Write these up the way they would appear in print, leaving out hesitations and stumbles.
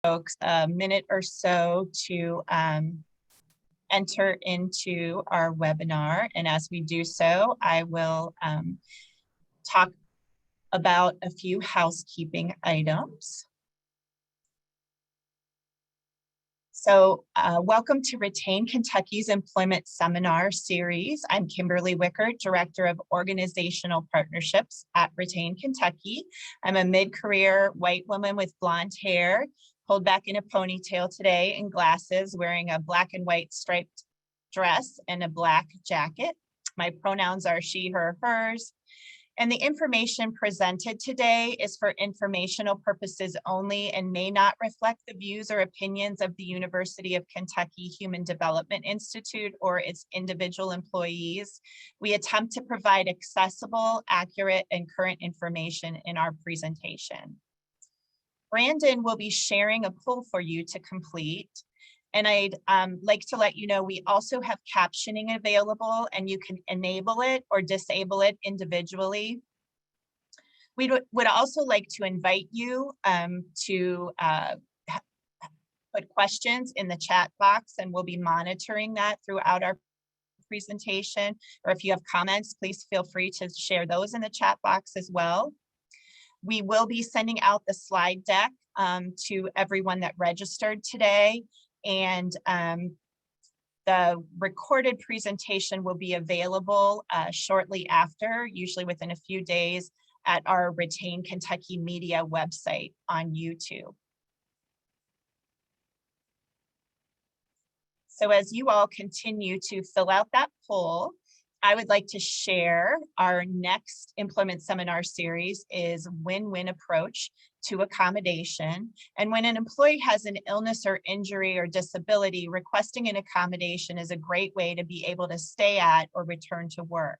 folks a minute or so to enter into our webinar. And as we do so, I will talk about a few housekeeping items. So welcome to Retain Kentucky's Employment Seminar Series. I'm Kimberly Wickert, Director of Organizational Partnerships at Retain Kentucky. I'm a mid-career white woman with blonde hair, pulled back in a ponytail today, and glasses, wearing a black and white striped dress and a black jacket. My pronouns are she, her, hers. And the information presented today is for informational purposes only and may not reflect the views or opinions of the University of Kentucky Human Development Institute or its individual employees. We attempt to provide accessible, accurate, and current information in our presentation. Brandon will be sharing a poll for you to complete. And I'd like to let you know we also have captioning available, and you can enable it or disable it individually. We would also like to invite you to put questions in the chat box, and we'll be monitoring that throughout our presentation. Or if you have comments, please feel free to share those in the chat box as well. We will be sending out the slide deck to everyone that registered today. And the recorded presentation will be available shortly after, usually within a few days, at our Retain Kentucky Media website on YouTube. So as you all continue to fill out that poll, I would like to share our next employment seminar series is Win-Win Approach to Accommodation. And when an employee has an illness or injury or disability, requesting an accommodation is a great way to be able to stay at or return to work.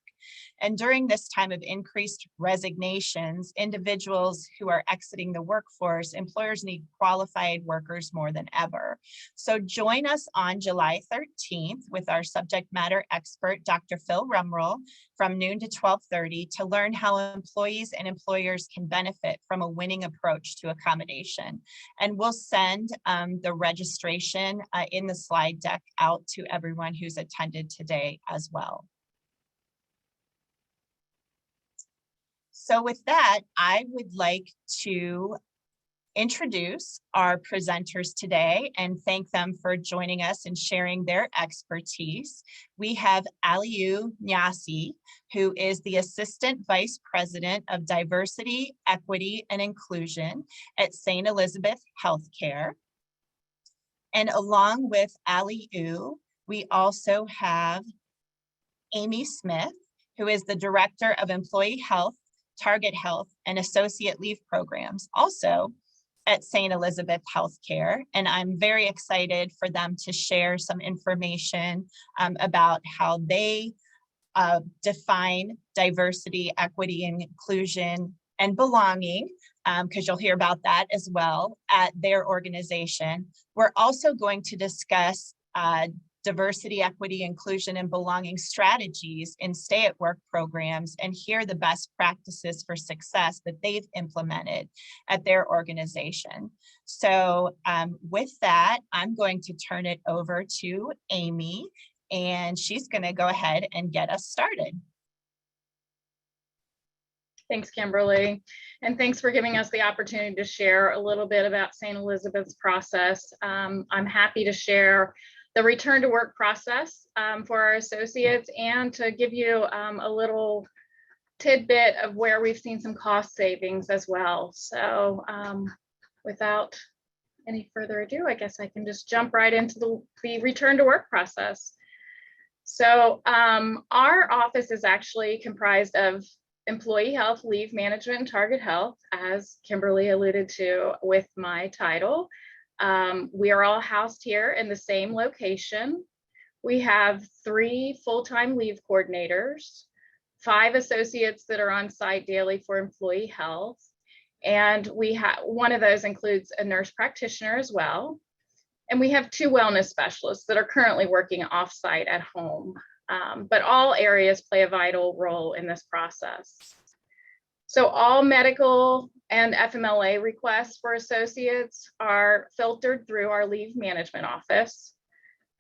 And during this time of increased resignations, individuals who are exiting the workforce, employers need qualified workers more than ever. So join us on July 13th with our subject matter expert, Dr. Phil Rumroll, from noon to 12:30 to learn how employees and employers can benefit from a winning approach to accommodation. And we'll send the registration in the slide deck out to everyone who's attended today as well. So with that, I would like to introduce our presenters today and thank them for joining us and sharing their expertise. We have Aliyu Nyasi, who is the Assistant Vice President of Diversity, Equity, and Inclusion at St. Elizabeth Healthcare. And along with Aliyu, we also have Amy Smith, who is the Director of Employee Health, Target Health, and Associate Leave Programs, also at St. Elizabeth Healthcare. And I'm very excited for them to share some information about how they define diversity, equity, and inclusion and belonging, because you'll hear about that as well at their organization. We're also going to discuss diversity, equity, inclusion, and belonging strategies in stay-at-work programs and hear the best practices for success that they've implemented at their organization. So with that, I'm going to turn it over to Amy, and she's going to go ahead and get us started. Thanks, Kimberly. And thanks for giving us the opportunity to share a little bit about St. Elizabeth's process. I'm happy to share the return to work process for our associates and to give you a little tidbit of where we've seen some cost savings as well. So without any further ado, I guess I can just jump right into the return to work process. So our office is actually comprised of Employee Health, Leave Management, and Target Health, as Kimberly alluded to with my title. We are all housed here in the same location. We have 3 full-time leave coordinators, 5 associates that are on site daily for employee health. And we have one of those includes a nurse practitioner as well. And we have 2 wellness specialists that are currently working off-site at home. But all areas play a vital role in this process. So all medical and FMLA requests for associates are filtered through our leave management office.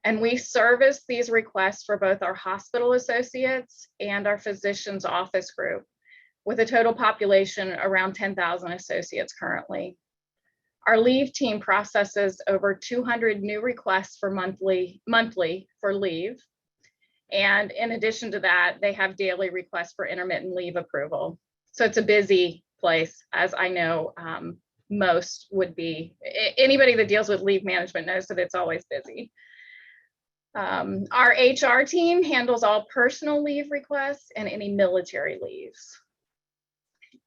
And we service these requests for both our hospital associates and our physician's office group, with a total population around 10,000 associates currently. Our leave team processes over 200 new requests for monthly for leave. And in addition to that, they have daily requests for intermittent leave approval. So it's a busy place, as I know most would be. Anybody that deals with leave management knows that it's always busy. Our HR team handles all personal leave requests and any military leaves.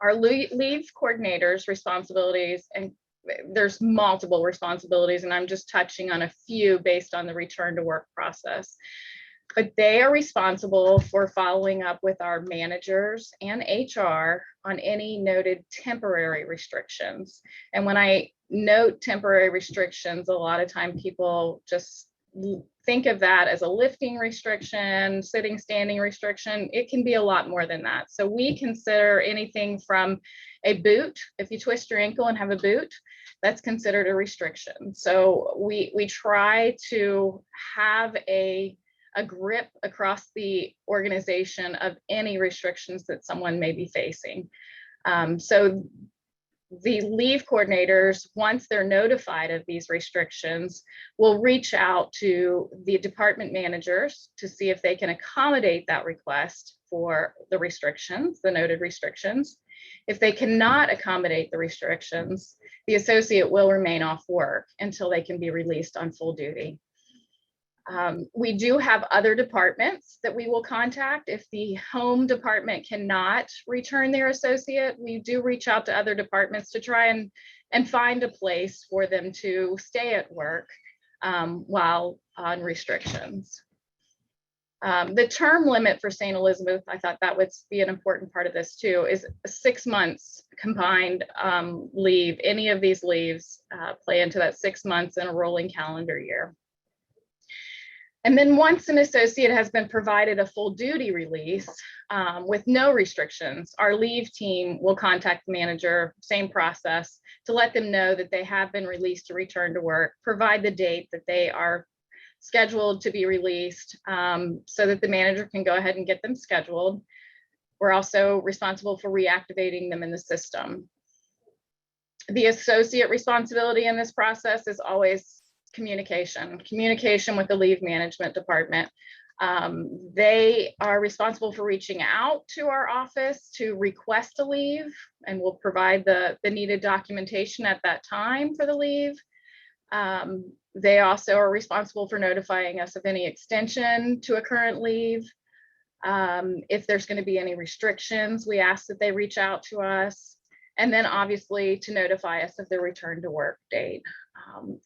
Our leave coordinators' responsibilities, and there's multiple responsibilities, and I'm just touching on a few based on the return to work process. But they are responsible for following up with our managers and HR on any noted temporary restrictions. And when I note temporary restrictions, a lot of time people just think of that as a lifting restriction, sitting, standing restriction. It can be a lot more than that. So we consider anything from a boot. If you twist your ankle and have a boot, that's considered a restriction. So we try to have a grip across the organization of any restrictions that someone may be facing. So the leave coordinators, once they're notified of these restrictions, will reach out to the department managers to see if they can accommodate that request for the restrictions, the noted restrictions. If they cannot accommodate the restrictions, the associate will remain off work until they can be released on full duty. We do have other departments that we will contact. If the home department cannot return their associate, we do reach out to other departments to try and find a place for them to stay at work while on restrictions. The term limit for St. Elizabeth, I thought that would be an important part of this too, is 6 months combined leave. Any of these leaves play into that 6 months in a rolling calendar year. And then once an associate has been provided a full duty release with no restrictions, our leave team will contact the manager, same process, to let them know that they have been released to return to work, provide the date that they are scheduled to be released so that the manager can go ahead and get them scheduled. We're also responsible for reactivating them in the system. The associate responsibility in this process is always communication with the leave management department. They are responsible for reaching out to our office to request a leave, and will provide the needed documentation at that time for the leave. They also are responsible for notifying us of any extension to a current leave. If there's going to be any restrictions, we ask that they reach out to us, and then obviously to notify us of their return to work date.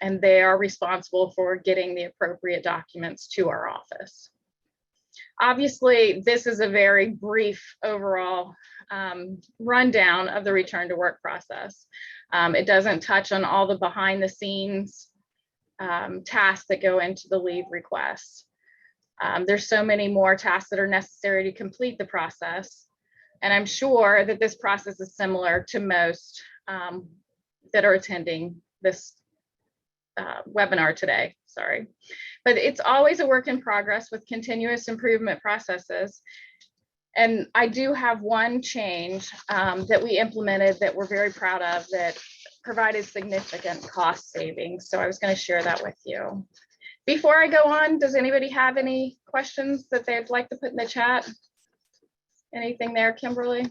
And they are responsible for getting the appropriate documents to our office. Obviously, this is a very brief overall rundown of the return to work process. It doesn't touch on all the behind the scenes tasks that go into the leave requests. There's so many more tasks that are necessary to complete the process. And I'm sure that this process is similar to most that are attending this webinar today, sorry. But it's always a work in progress with continuous improvement processes. And I do have one change that we implemented that we're very proud of that provided significant cost savings. So I was going to share that with you. Before I go on, does anybody have any questions that they'd like to put in the chat? Anything there, Kimberly?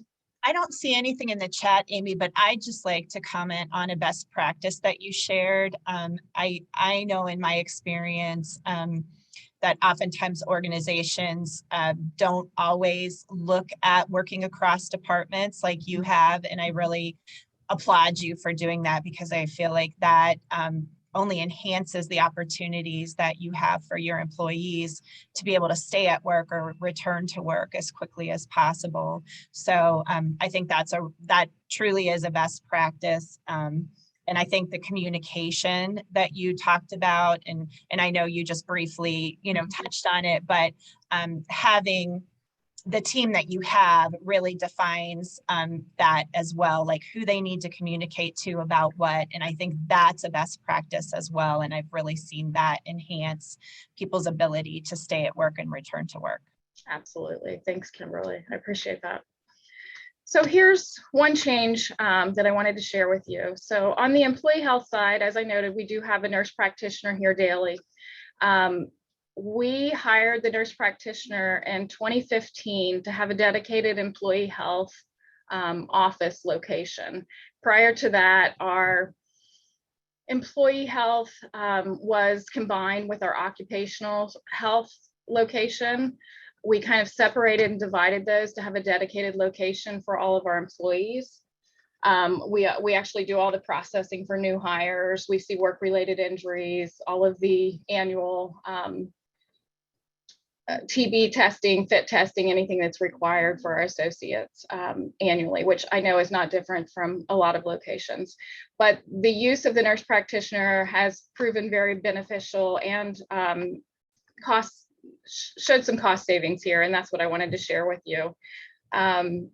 I don't see anything in the chat, Amy, but I'd just like to comment on a best practice that you shared. I know in my experience that oftentimes organizations don't always look at working across departments like you have, and I really applaud you for doing that, because I feel like that only enhances the opportunities that you have for your employees to be able to stay at work or return to work as quickly as possible. So I think that truly is a best practice. And I think the communication that you talked about, and I know you just briefly, touched on it, but having the team that you have really defines that as well, like who they need to communicate to about what. And I think that's a best practice as well. And I've really seen that enhance people's ability to stay at work and return to work. Absolutely. Thanks, Kimberly. I appreciate that. So here's one change that I wanted to share with you. So on the employee health side, as I noted, we do have a nurse practitioner here daily. We hired the nurse practitioner in 2015 to have a dedicated employee health office location. Prior to that, our employee health was combined with our occupational health location. We kind of separated and divided those to have a dedicated location for all of our employees. We actually do all the processing for new hires. We see work-related injuries, all of the annual TB testing, fit testing, anything that's required for our associates annually, which I know is not different from a lot of locations. But the use of the nurse practitioner has proven very beneficial and showed some cost savings here, and that's what I wanted to share with you. From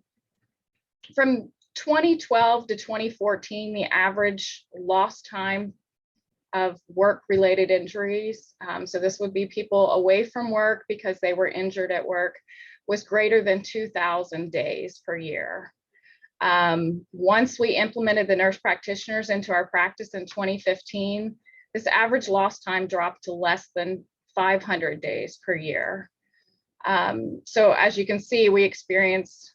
2012 to 2014, the average lost time of work-related injuries, so this would be people away from work because they were injured at work, was greater than 2,000 days per year. Once we implemented the nurse practitioners into our practice in 2015, this average lost time dropped to less than 500 days per year. So as you can see, we experienced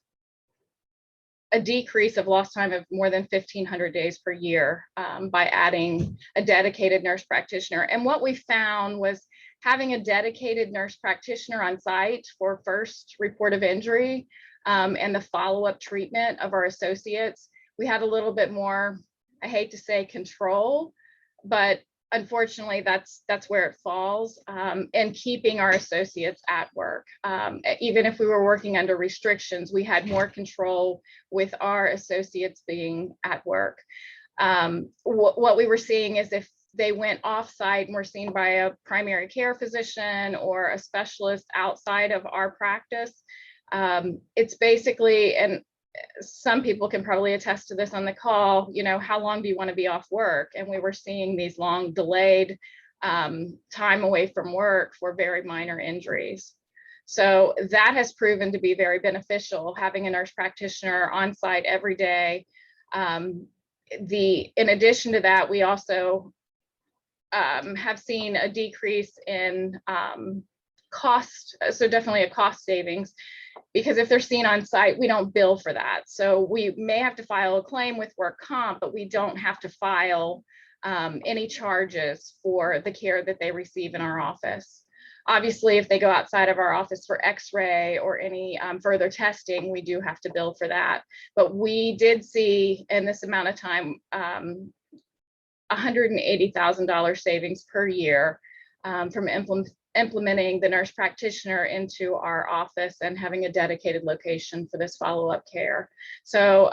a decrease of lost time of more than 1,500 days per year by adding a dedicated nurse practitioner. And what we found was having a dedicated nurse practitioner on site for first report of injury and the follow-up treatment of our associates, we had a little bit more, I hate to say control, but unfortunately, that's where it falls, and keeping our associates at work. Even if we were working under restrictions, we had more control with our associates being at work. What we were seeing is if they went off-site and were seen by a primary care physician or a specialist outside of our practice, it's basically, and some people can probably attest to this on the call, you know, how long do you want to be off work? And we were seeing these long delayed time away from work for very minor injuries. So that has proven to be very beneficial, having a nurse practitioner on site every day. In addition to that, we also have seen a decrease in cost, so definitely a cost savings, because if they're seen on site, we don't bill for that. So we may have to file a claim with work comp, but we don't have to file any charges for the care that they receive in our office. Obviously, if they go outside of our office for x-ray or any further testing, we do have to bill for that. But we did see in this amount of time, $180,000 savings per year from implementing the nurse practitioner into our office and having a dedicated location for this follow-up care. So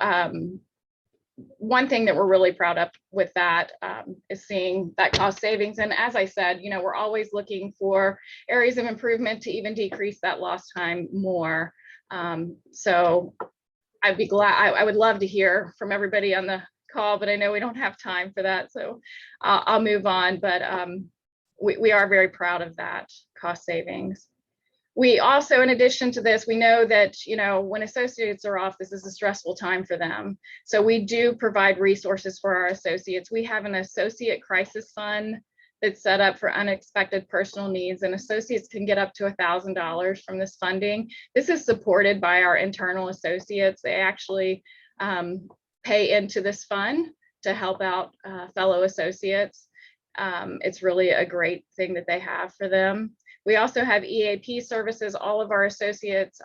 one thing that we're really proud of with that is seeing that cost savings. And as I said, you know, we're always looking for areas of improvement to even decrease that lost time more. So I'd be glad, I would love to hear from everybody on the call, but I know we don't have time for that. So I'll move on, but we are very proud of that cost savings. We also, in addition to this, we know that, you know, when associates are off, this is a stressful time for them. So we do provide resources for our associates. We have an associate crisis fund that's set up for unexpected personal needs, and associates can get up to $1,000 from this funding. This is supported by our internal associates. They actually pay into this fund to help out fellow associates. It's really a great thing that they have for them. We also have EAP services. All of our associates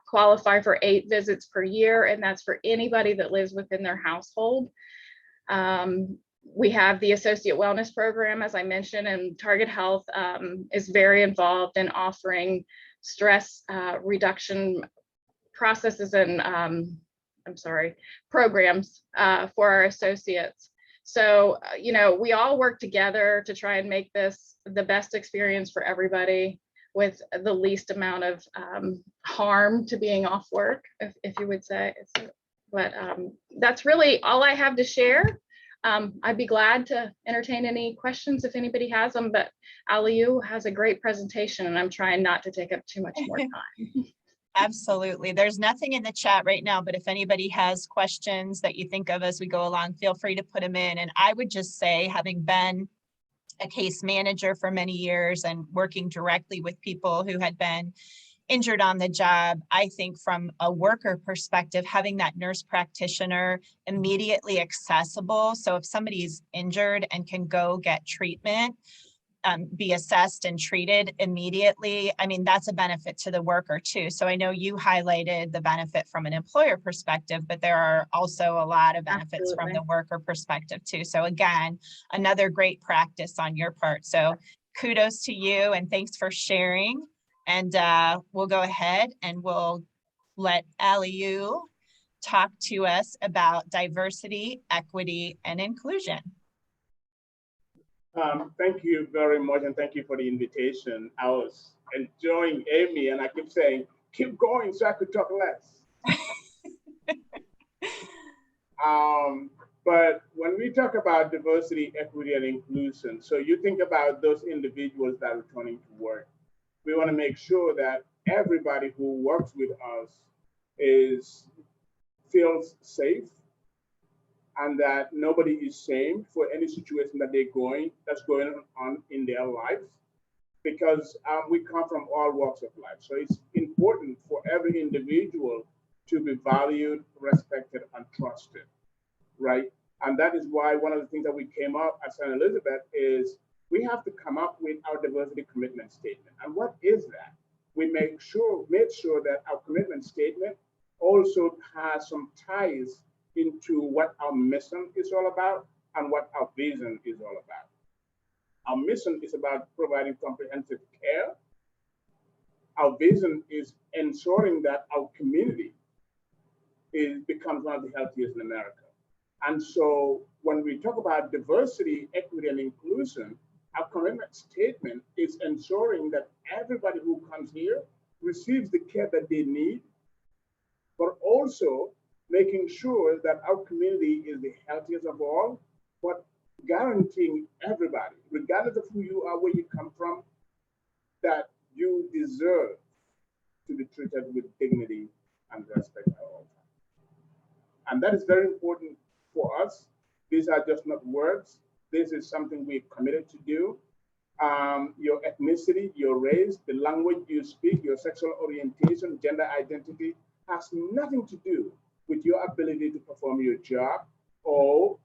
qualify for 8 visits per year, and that's for anybody that lives within their household. We have the associate wellness program, as I mentioned, and Target Health is very involved in offering stress reduction processes and programs for our associates. So, you know, we all work together to try and make this the best experience for everybody. with the least amount of harm to being off work, if you would say. But that's really all I have to share. I'd be glad to entertain any questions if anybody has them, but Aliyu has a great presentation and I'm trying not to take up too much more time. Absolutely. There's nothing in the chat right now, but if anybody has questions that you think of as we go along, feel free to put them in. And I would just say, having been a case manager for many years and working directly with people who had been injured on the job, I think from a worker perspective, having that nurse practitioner immediately accessible. So if somebody's injured and can go get treatment, be assessed and treated immediately, I mean, that's a benefit to the worker too. So I know you highlighted the benefit from an employer perspective, but there are also a lot of benefits from the worker perspective too. So again, another great practice on your part. So kudos to you and thanks for sharing. And we'll go ahead and we'll let Aliyu talk to us about diversity, equity, and inclusion. Thank you very much, and thank you for the invitation. I was enjoying Amy, and I keep saying, keep going so I could talk less. But when we talk about diversity, equity, and inclusion, so you think about those individuals that are returning to work. We want to make sure that everybody who works with us feels safe, and that nobody is shamed for any situation that that's going on in their lives, because we come from all walks of life. So it's important for every individual to be valued, respected, and trusted, right? And that is why one of the things that we came up at St. Elizabeth is we have to come up with our diversity commitment statement. And what is that? We made sure that our commitment statement also has some ties into what our mission is all about and what our vision is all about. Our mission is about providing comprehensive care. Our vision is ensuring that our community becomes one of the healthiest in America. And so when we talk about diversity, equity, and inclusion, our commitment statement is ensuring that everybody who comes here receives the care that they need, but also making sure that our community is the healthiest of all, but guaranteeing everybody, regardless of who you are, where you come from, that you deserve to be treated with dignity and respect at all times. And that is very important for us. These are just not words. This is something we've committed to do. Your ethnicity, your race, the language you speak, your sexual orientation, gender identity has nothing to do with your ability to perform your job or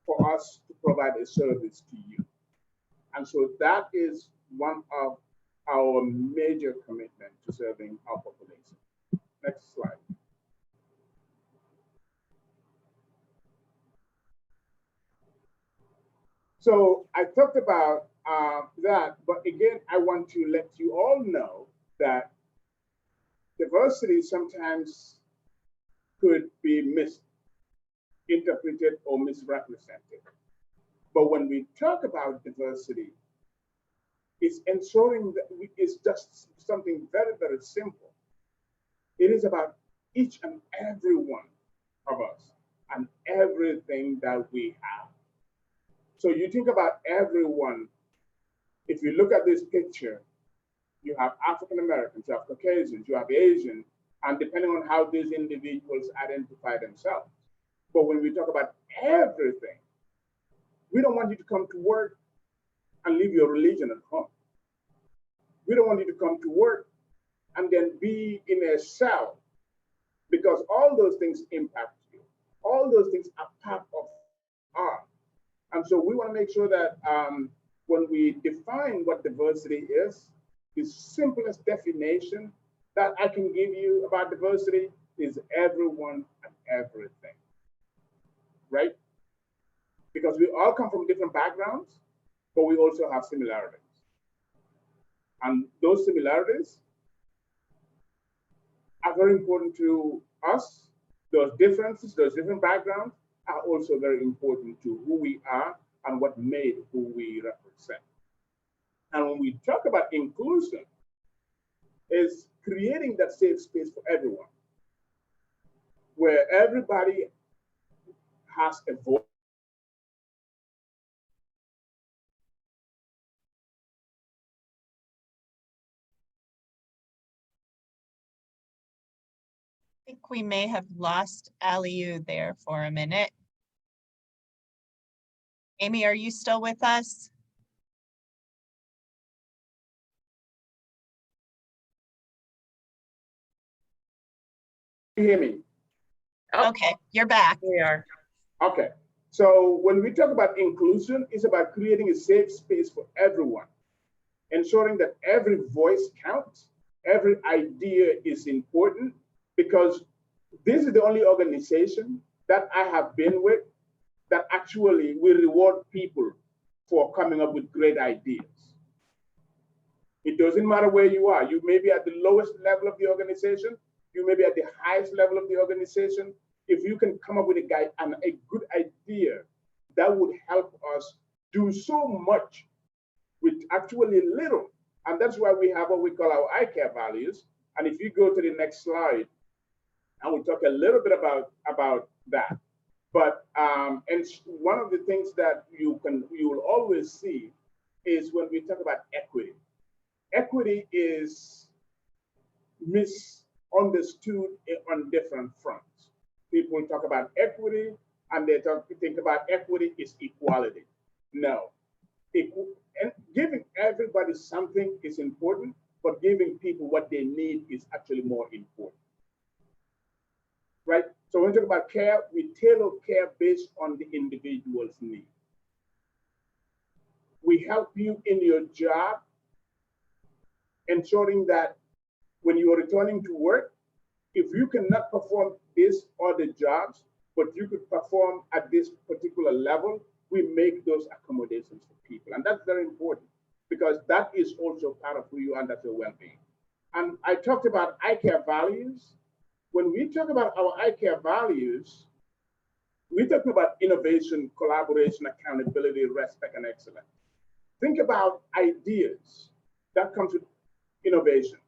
for us to provide a service to you. And so that is one of our major commitment to serving our population. Next slide. So I talked about that, but again, I want to let you all know that diversity sometimes could be misinterpreted or misrepresented. But when we talk about diversity, it's ensuring that it's just something very, very simple. It is about each and every one of us and everything that we have. So you think about everyone. If you look at this picture, you have African Americans, you have Caucasians, you have Asian, and depending on how these individuals identify themselves. But when we talk about everything, we don't want you to come to work and leave your religion at home. We don't want you to come to work and then be in a cell, because all those things impact you. All those things are part of art. And so we want to make sure that when we define what diversity is, the simplest definition that I can give you about diversity is everyone and everything, right? Because we all come from different backgrounds, but we also have similarities. And those similarities are very important to us. Those differences, those different backgrounds are also very important to who we are and what made who we represent. And when we talk about inclusion, is creating that safe space for everyone, where everybody has a voice. I think we may have lost Aliu there for a minute. Amy, are you still with us? Can you hear me? Oh. Okay, you're back. We are. Okay. So when we talk about inclusion, it's about creating a safe space for everyone, ensuring that every voice counts, every idea is important, because this is the only organization that I have been with that actually will reward people for coming up with great ideas. It doesn't matter where you are. You may be at the lowest level of the organization. You may be at the highest level of the organization. If you can come up with a good idea that would help us do so much with actually little. And that's why we have what we call our ICARE values. And if you go to the next slide, I will talk a little bit about that. But and one of the things that you will always see is when we talk about equity. Equity is misunderstood on different fronts. People talk about equity and they think about equity is equality. No. And giving everybody something is important, but giving people what they need is actually more important. Right? So when we talk about care, we tailor care based on the individual's need. We help you in your job, ensuring that when you are returning to work, if you cannot perform this or the jobs, but you could perform at this particular level, we make those accommodations for people. And that's very important because that is also part of who you are and that's your well-being. And I talked about ICARE values. When we talk about our ICARE values, we're talking about innovation, collaboration, accountability, respect, and excellence. Think about ideas that comes with innovation.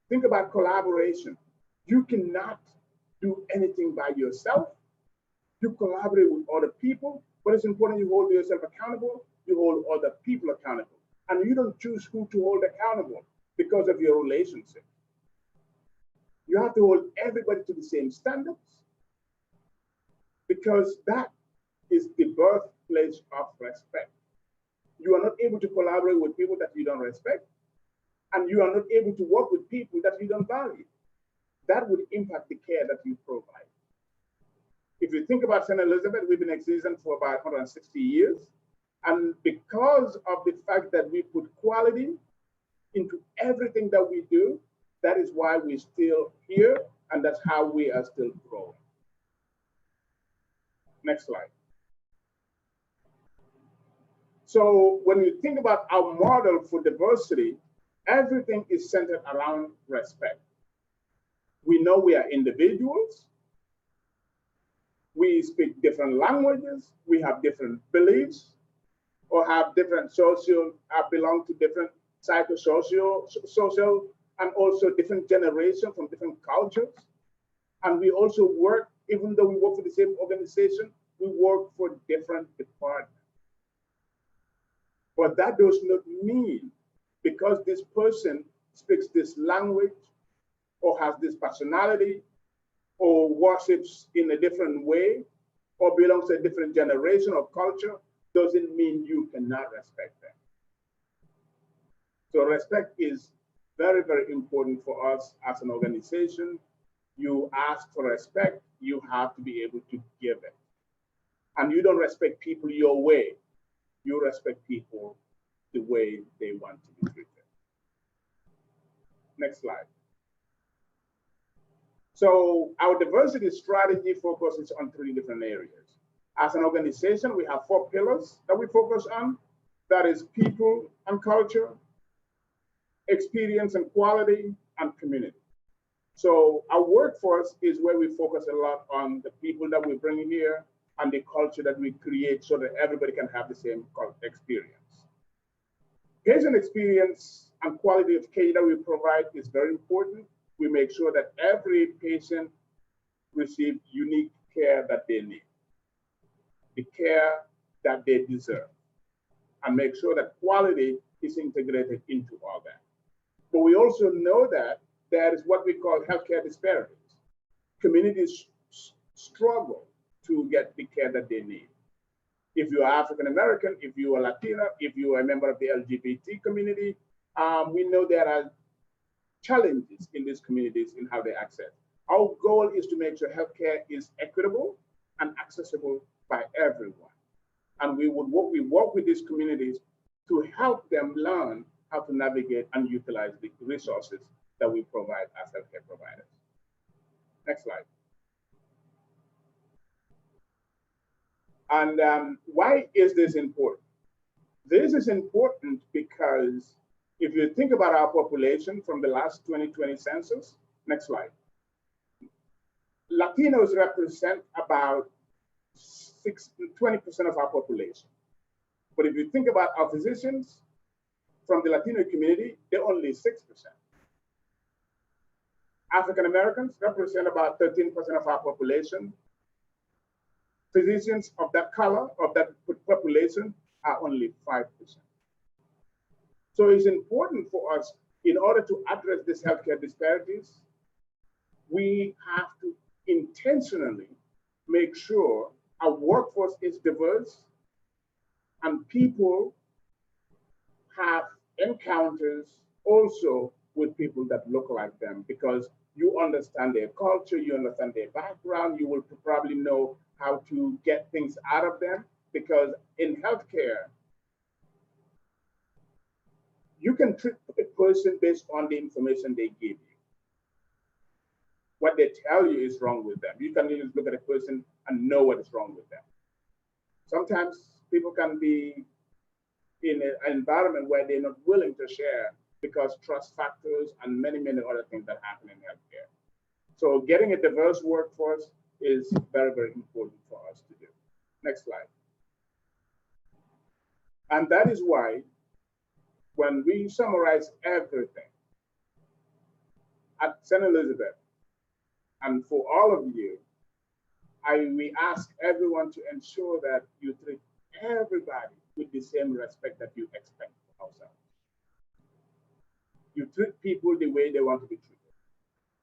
Think about collaboration. You cannot do anything by yourself. You collaborate with other people, but it's important you hold yourself accountable, you hold other people accountable. And you don't choose who to hold accountable because of your relationship. You have to hold everybody to the same standards because that is the birthplace of respect. You are not able to collaborate with people that you don't respect, and you are not able to work with people that you don't value. That would impact the care that you provide. If you think about St. Elizabeth, we've been existing for about 160 years. And because of the fact that we put quality into everything that we do, that is why we're still here, and that's how we are still growing. Next slide. So when you think about our model for diversity, everything is centered around respect. We know we are individuals. We speak different languages. We have different beliefs or have different belong to different social, and also different generations from different cultures. And we also work, even though we work for the same organization, we work for different departments. But that does not mean because this person speaks this language or has this personality or worships in a different way or belongs to a different generation or culture, doesn't mean you cannot respect them. So respect is very, very important for us as an organization. You ask for respect, you have to be able to give it. And you don't respect people your way. You respect people the way they want to be treated. Next slide. So our diversity strategy focuses on 3 different areas. As an organization, we have 4 pillars that we focus on. That is people and culture, experience and quality, and community. So our workforce is where we focus a lot on the people that we bring in here and the culture that we create so that everybody can have the same experience. Patient experience and quality of care that we provide is very important. We make sure that every patient receives unique care that they need, the care that they deserve, and make sure that quality is integrated into all that. But we also know that there is what we call healthcare disparities. Communities struggle to get the care that they need. If you are African American, if you are Latino, if you are a member of the LGBT community, we know there are challenges in these communities in how they access. Our goal is to make sure healthcare is equitable and accessible by everyone. And we work with these communities to help them learn how to navigate and utilize the resources that we provide as healthcare providers. Next slide. And why is this important? This is important because if you think about our population from the last 2020 census, next slide, Latinos represent about 20% of our population. But if you think about our physicians from the Latino community, they're only 6%. African Americans represent about 13% of our population. Physicians of that color, of that population, are only 5%. So it's important for us, in order to address these healthcare disparities, we have to intentionally make sure our workforce is diverse and people have encounters also with people that look like them, because you understand their culture, you understand their background, you will probably know how to get things out of them, because in healthcare, you can treat a person based on the information they give you. What they tell you is wrong with them. You can just look at a person and know what is wrong with them. Sometimes people can be in an environment where they're not willing to share because trust factors and many, many other things that happen in healthcare. So getting a diverse workforce is very, very important for us to do. Next slide. And that is why when we summarize everything at St. Elizabeth, and for all of you, we ask everyone to ensure that you treat everybody with the same respect that you expect from ourselves. You treat people the way they want to be treated,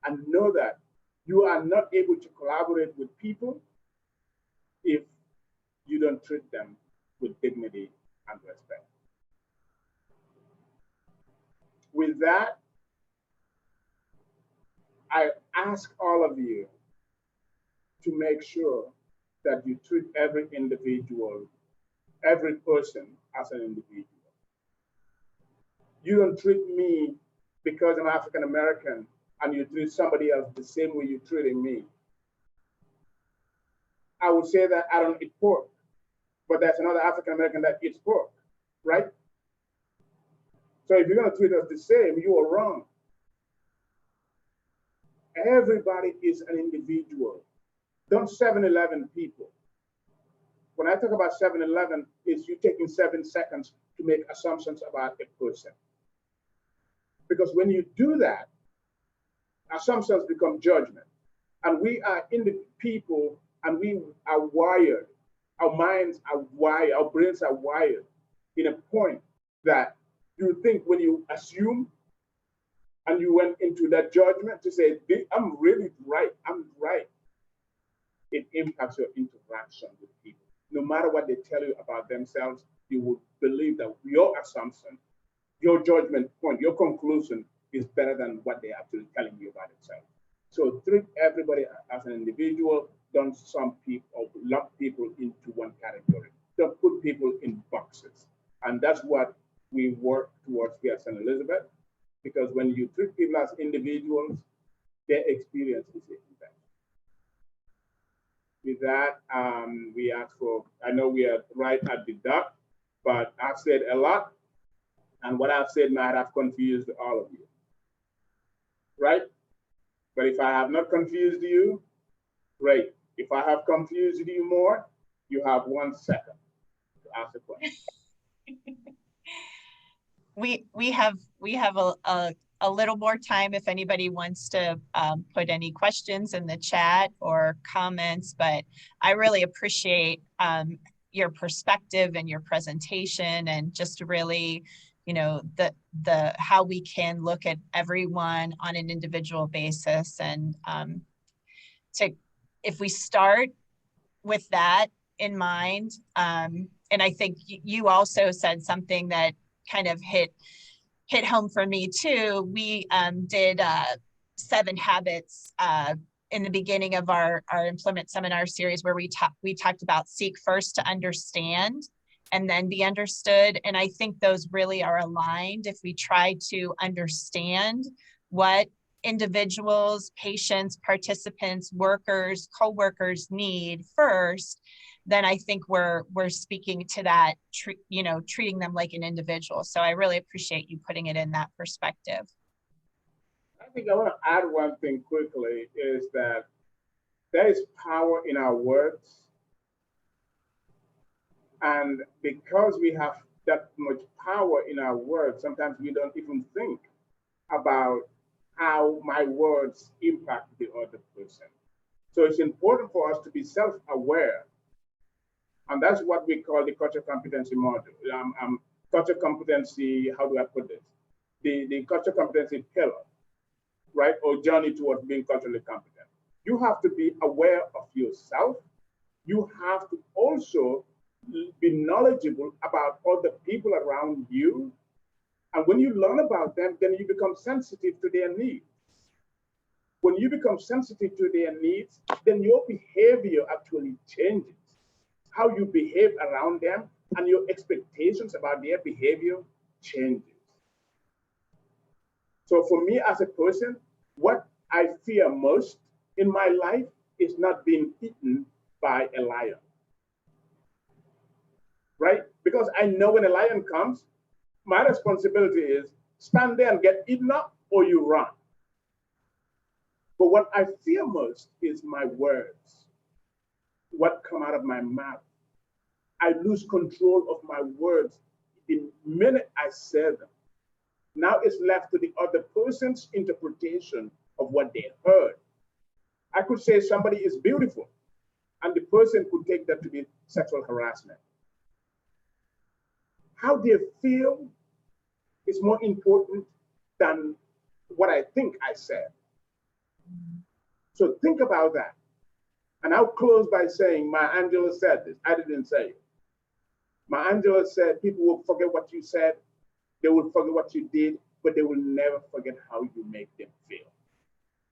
and know that you are not able to collaborate with people if you don't treat them with dignity and respect. With that, I ask all of you to make sure that you treat every individual, every person as an individual. You don't treat me because I'm African American and you treat somebody else the same way you're treating me. I would say that I don't eat pork, but there's another African American that eats pork, right? So if you're gonna treat us the same, you are wrong. Everybody is an individual. Don't 7-Eleven people. When I talk about 7-Eleven, it's you taking 7 seconds to make assumptions about a person. Because when you do that, assumptions become judgment. And we are in the people, and we are wired. Our minds are wired, our brains are wired in a point that you think when you assume and you went into that judgment to say, I'm really right, I'm right. It impacts your interaction with people. No matter what they tell you about themselves, you will believe that your assumption, your judgment point, your conclusion is better than what they're actually telling you about themselves. So treat everybody as an individual. Don't sum people or lump people into one category. Don't put people in boxes. And that's what we work towards here at St. Elizabeth, because when you treat people as individuals, their experience is impact. With that, we ask for, I know we are right at the dot, but I've said a lot, and what I've said might have confused all of you, right? But if I have not confused you, great. If I have confused you more, you have 1 second to ask a question. we have a little more time if anybody wants to put any questions in the chat or comments, but I really appreciate your perspective and your presentation, and just really, you know, the how we can look at everyone on an individual basis. And if we start with that in mind, and I think you also said something that kind of hit home for me too. We did 7 habits in the beginning of our employment seminar series, where we talked about seek first to understand and then be understood. And I think those really are aligned. If we try to understand what individuals, patients, participants, workers, co-workers need first, then I think we're speaking to that, you know, treating them like an individual. So I really appreciate you putting it in that perspective. I think I want to add one thing quickly, is that there is power in our words. And because we have that much power in our words, sometimes we don't even think about how my words impact the other person. So it's important for us to be self-aware. And that's what we call the culture competency model. Culture competency, how do I put this? The culture competency pillar, right? Or journey towards being culturally competent. You have to be aware of yourself. You have to also be knowledgeable about other people around you. And when you learn about them, then you become sensitive to their needs. When you become sensitive to their needs, then your behavior actually changes. How you behave around them and your expectations about their behavior changes. So for me as a person, what I fear most in my life is not being eaten by a lion, right? Because I know when a lion comes, my responsibility is stand there and get eaten up, or you run. But what I fear most is my words, what come out of my mouth. I lose control of my words the minute I say them. Now it's left to the other person's interpretation of what they heard. I could say somebody is beautiful, and the person could take that to be sexual harassment. How they feel is more important than what I think I said. So think about that. And I'll close by saying, Maya Angelou said this. I didn't say it. Maya Angelou said, people will forget what you said, they will forget what you did, but they will never forget how you make them feel.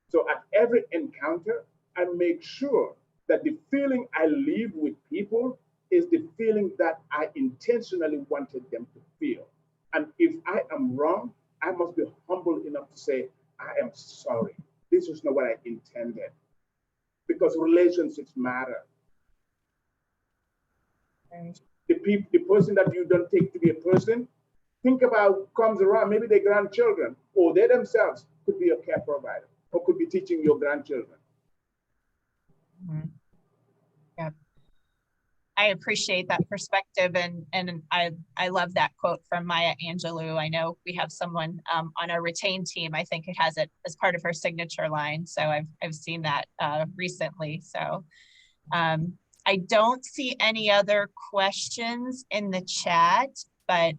So at every encounter, I make sure that the feeling I leave with people is the feeling that I intentionally wanted them to feel. And if I am wrong, I must be humble enough to say, I am sorry. This was not what I intended. Because relationships matter. Right. The person that you don't take to be a person, think about comes around, maybe their grandchildren, or they themselves could be a care provider, or could be teaching your grandchildren. Mm-hmm. Yeah. I appreciate that perspective, and I love that quote from Maya Angelou. I know we have someone on our Retain team. I think it has it as part of her signature line. So I've seen that recently. So I don't see any other questions in the chat, but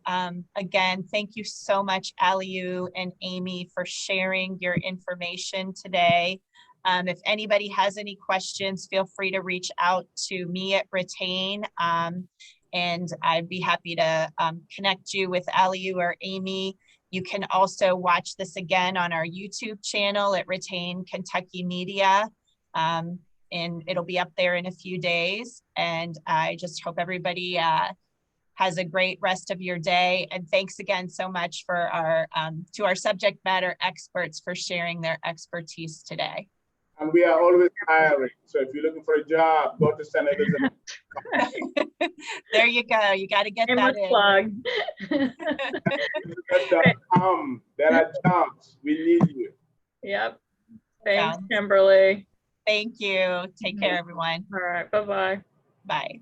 again, thank you so much, Aliu and Amy, for sharing your information today. If anybody has any questions, feel free to reach out to me at Retain, and I'd be happy to connect you with Aliu or Amy. You can also watch this again on our YouTube channel at Retain Kentucky Media, and it'll be up there in a few days. And I just hope everybody has a great rest of your day. And thanks again so much for our to our subject matter experts for sharing their expertise today. And we are always hiring. So if you're looking for a job, go to St. Elizabeth. There you go. You got to get that in. Plug. There are jobs. We need you. Yep. Thanks, Kimberly. Thank you. Take care, everyone. All right. Bye-bye. Bye.